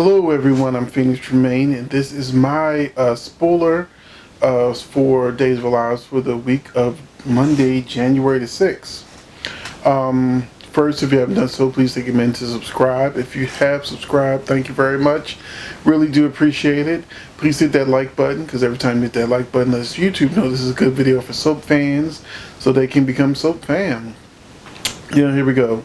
Hello everyone, I'm Tremayne, and this is my spoiler for Days of Our Lives for the week of Monday, January the 6th. First, if you haven't done so, please take a minute to subscribe. If you have subscribed, thank you very much. Really do appreciate it. Please hit that like button, because every time you hit that like button, lets YouTube know this is a good video for soap fans, so they can become soap fam. Here we go.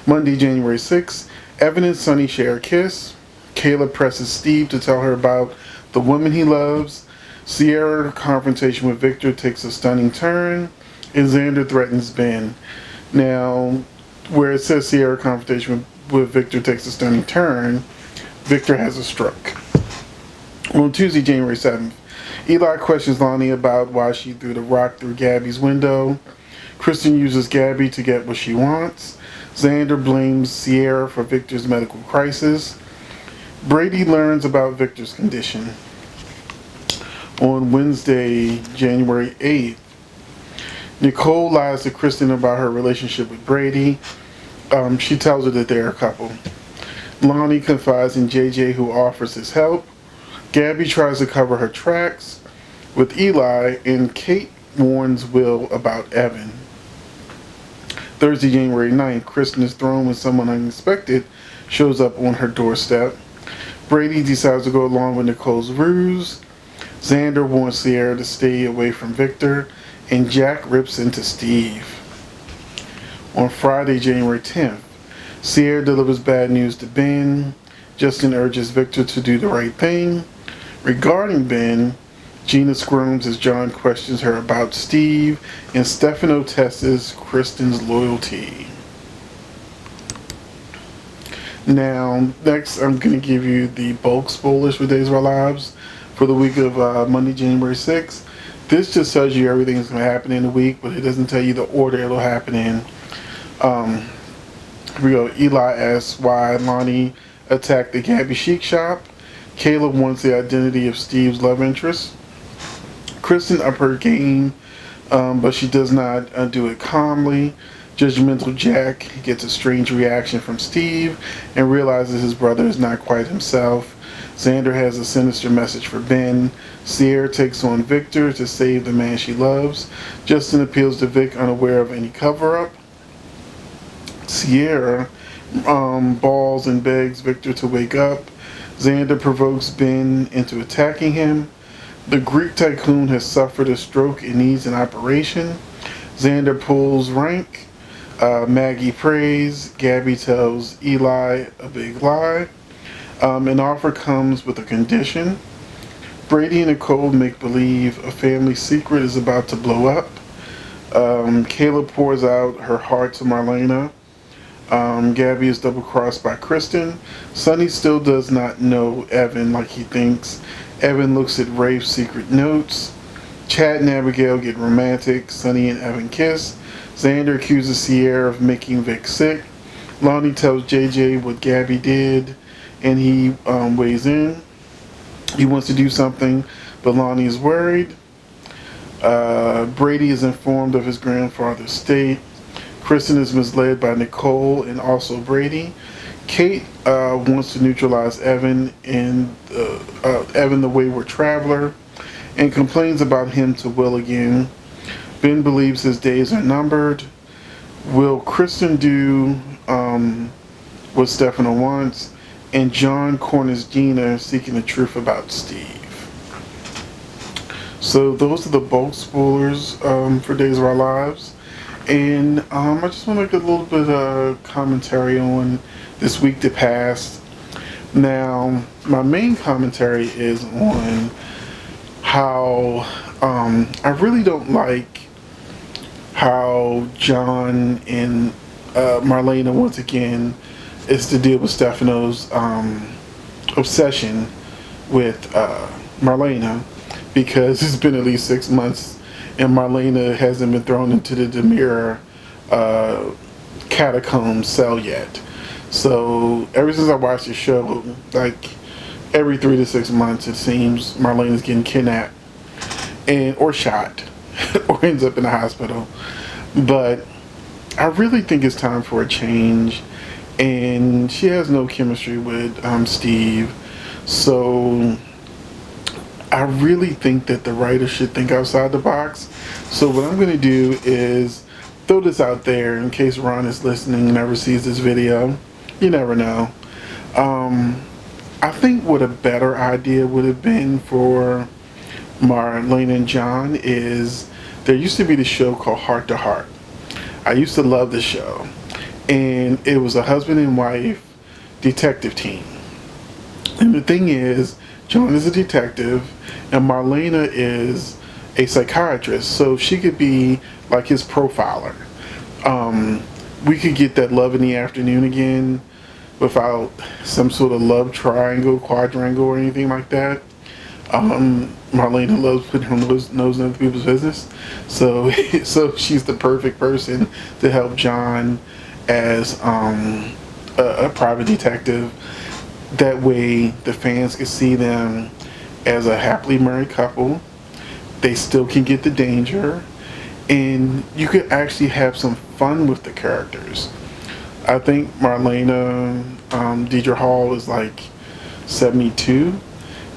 Monday, January 6th, Evan and Sunny share a kiss. Caleb presses Steve to tell her about the woman he loves. Ciara's confrontation with Victor takes a stunning turn, and Xander threatens Ben. Now, where it says Ciara's confrontation with Victor takes a stunning turn, Victor has a stroke. On Tuesday, January 7th, Eli questions Lonnie about why she threw the rock through Gabby's window. Kristen uses Gabby to get what she wants. Xander blames Ciara for Victor's medical crisis. Brady learns about Victor's condition. On Wednesday, January 8th, Nicole lies to Kristen about her relationship with Brady. She tells her that they're a couple. Lonnie confides in JJ, who offers his help. Gabby tries to cover her tracks with Eli, and Kate warns Will about Evan. Thursday, January 9th, Kristen is thrown when someone unexpected shows up on her doorstep. Brady decides to go along with Nicole's ruse. Xander wants Ciara to stay away from Victor, and Jack rips into Steve. On Friday, January 10th, Ciara delivers bad news to Ben. Justin urges Victor to do the right thing. Regarding Ben, Gina squirms as John questions her about Steve, and Stefano tests Kristen's loyalty. Now, next I'm going to give you the bulk spoilers for Days of Our Lives for the week of Monday, January 6th. This just tells you everything that's going to happen in the week, but it doesn't tell you the order it'll happen in. Here we go. Eli asks why Lonnie attacked the Gabby Chic shop. Caleb wants the identity of Steve's love interest. Kristen up her game, but she does not do it calmly. Judgmental Jack gets a strange reaction from Steve and realizes his brother is not quite himself. Xander has a sinister message for Ben. Ciara takes on Victor to save the man she loves. Justin appeals to Vic, unaware of any cover-up. Ciara bawls and begs Victor to wake up. Xander provokes Ben into attacking him. The Greek tycoon has suffered a stroke and needs an operation. Xander pulls rank. Maggie prays. Gabby tells Eli a big lie. An offer comes with a condition. Brady and Nicole make believe a family secret is about to blow up. Kayla pours out her heart to Marlena. Gabby is double-crossed by Kristen. Sonny still does not know Evan like he thinks. Evan looks at Rafe's secret notes. Chad and Abigail get romantic. Sonny and Evan kiss. Xander accuses Ciara of making Vic sick. Lonnie tells JJ what Gabby did, and he weighs in. He wants to do something, but Lonnie is worried. Brady is informed of his grandfather's state. Kristen is misled by Nicole and also Brady. Kate wants to neutralize Evan and Evan the wayward traveler, and complains about him to Will again. Ben believes his days are numbered. Will Kristen do what Stefano wants? And John corners Gina, seeking the truth about Steve. So those are the bulk spoilers for Days of Our Lives. And I just want to get a little bit of commentary on this week that passed. Now, my main commentary is on how I really don't like how John and Marlena once again is to deal with Stefano's obsession with Marlena, because it's been at least 6 months and Marlena hasn't been thrown into the Demira catacomb cell yet. So ever since I watched the show, like every 3 to 6 months it seems Marlena's getting kidnapped or shot or ends up in the hospital. But I really think it's time for a change. and she has no chemistry with Steve. So I really think that the writer should think outside the box. So what I'm going to do is throw this out there in case Ron is listening and never sees this video. You never know. I think what a better idea would have been for Marlene and John is there used to be this show called Heart to Heart. I used to love the show, and it was a husband and wife detective team. And the thing is, John is a detective, and Marlena is a psychiatrist, so she could be like his profiler. We could get that love in the afternoon again without some sort of love triangle, quadrangle, or anything like that. Marlena loves putting her nose in other people's business, so so she's the perfect person to help John as a private detective. That way, the fans can see them as a happily married couple. They still can get the danger, and you could actually have some fun with the characters. I think Marlena Deidre Hall is like 72,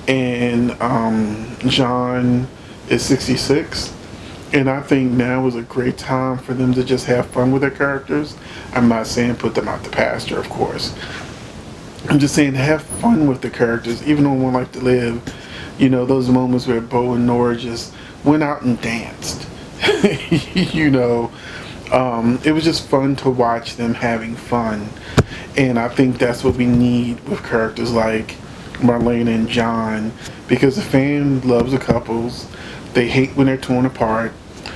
and John is 66. And I think now is a great time for them to just have fun with their characters. I'm not saying put them out the pasture, of course. I'm just saying have fun with the characters, even on One Life to Live. You know, those moments where Bo and Nora just went out and danced. You know, it was just fun to watch them having fun. And I think that's what we need with characters like Marlena and John, because the fan loves the couples. They hate when they're torn apart.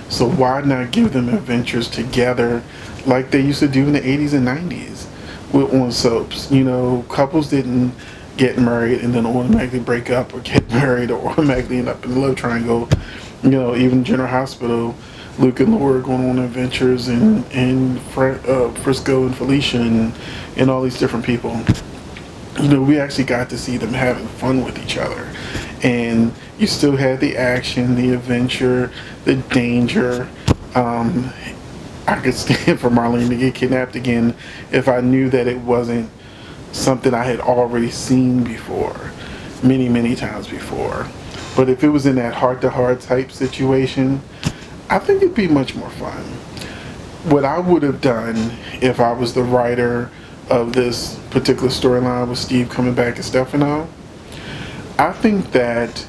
So why not give them adventures together like they used to do in the 80s and 90s on soaps? You know, couples didn't get married and then automatically break up, or get married or automatically end up in a love triangle. You know, even General Hospital, Luke and Laura going on adventures in Frisco and Felicia and all these different people. You know, we actually got to see them having fun with each other. And you still had the action, the adventure, the danger. I could stand for Marlene to get kidnapped again if I knew that it wasn't something I had already seen before, many, many times before. But if it was in that heart-to-heart type situation, I think it'd be much more fun. What I would have done if I was the writer of this particular storyline with Steve coming back as Stefano, I think that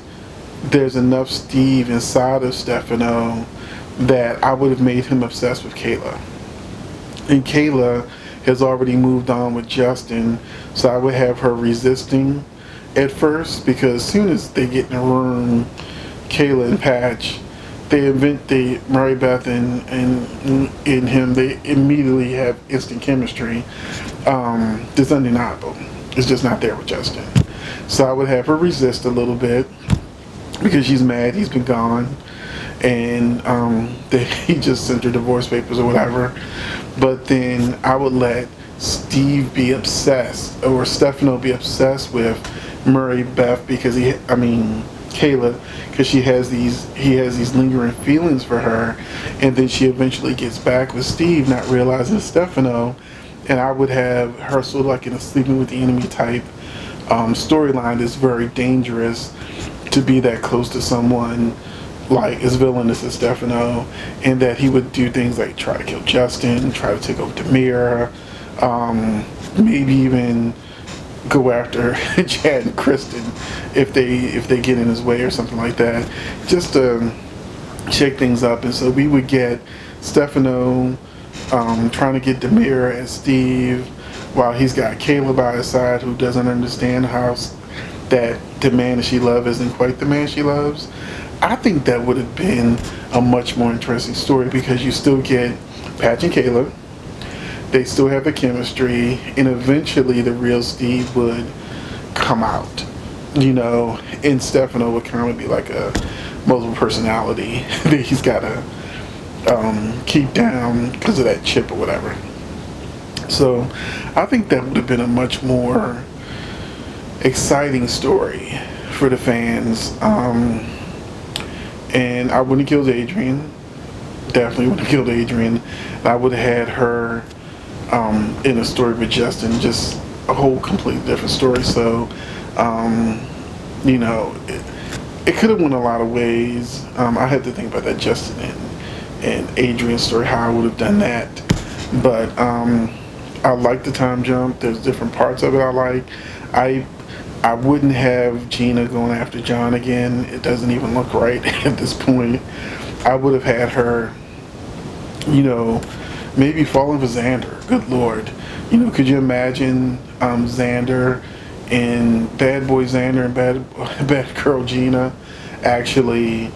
there's enough Steve inside of Stefano that I would have made him obsessed with Kayla. And Kayla has already moved on with Justin, so I would have her resisting at first, because as soon as they get in the room, Kayla and Patch, they Mary Beth and him, they immediately have instant chemistry. It's undeniable. It's just not there with Justin. So I would have her resist a little bit because she's mad he's been gone, and he just sent her divorce papers or whatever. But then I would let Steve be obsessed, or Stefano be obsessed with Murray Beth, because Kayla, because he has these lingering feelings for her, and then she eventually gets back with Steve, not realizing Stefano. And I would have her sort of like in a sleeping with the enemy type storyline that's very dangerous, to be that close to someone like as villainous as Stefano, and that he would do things like try to kill Justin, try to take over Demira, maybe even go after Chad and Kristen if they get in his way or something like that, just to shake things up. And so we would get Stefano trying to get Demira and Steve, while he's got Kayla by his side, who doesn't understand how that the man that she loves isn't quite the man she loves. I think that would have been a much more interesting story, because you still get Patch and Kayla, they still have the chemistry, and eventually the real Steve would come out, you know, and Stefano would kind of be like a multiple personality that he's got to keep down because of that chip or whatever. So I think that would have been a much more exciting story for the fans. And I wouldn't have killed Adrian. Definitely wouldn't have killed Adrian. I would have had her in a story with Justin, just a whole completely different story. So, you know, it could have went a lot of ways. I had to think about that Justin and Adrian's story, how I would have done that. But I like the time jump. There's different parts of it I like. I I wouldn't have Gina going after John again. It doesn't even look right at this point. I would have had her, you know, maybe falling for Xander. Good Lord. You know, could you imagine Xander and Bad Boy Xander and Bad Girl Gina actually,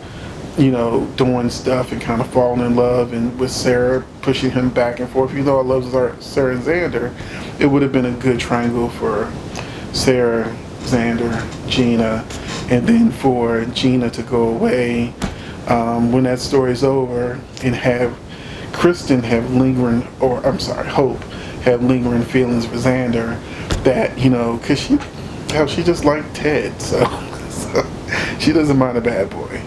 you know, doing stuff and kind of falling in love, and with Sarah pushing him back and forth. Even though I love Sarah and Xander, it would have been a good triangle for Sarah, Xander, Gina, and then for Gina to go away when that story's over, and have Kristen have lingering, or I'm sorry, Hope have lingering feelings for Xander, that, you know, because she just liked Ted, so she doesn't mind a bad boy.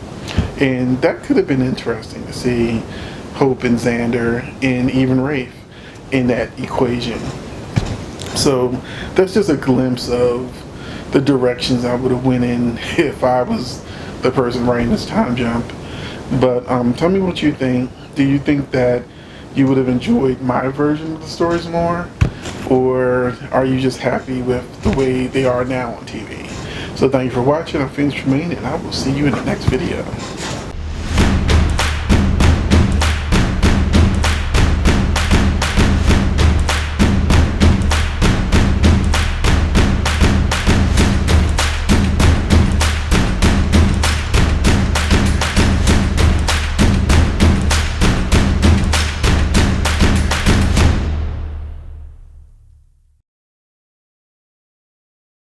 And that could have been interesting to see Hope and Xander and even Rafe in that equation. So that's just a glimpse of the directions I would have went in if I was the person writing this time jump. But tell me what you think. Do you think that you would have enjoyed my version of the stories more? Or are you just happy with the way they are now on TV? So thank you for watching. I'm Tremayne, and I will see you in the next video.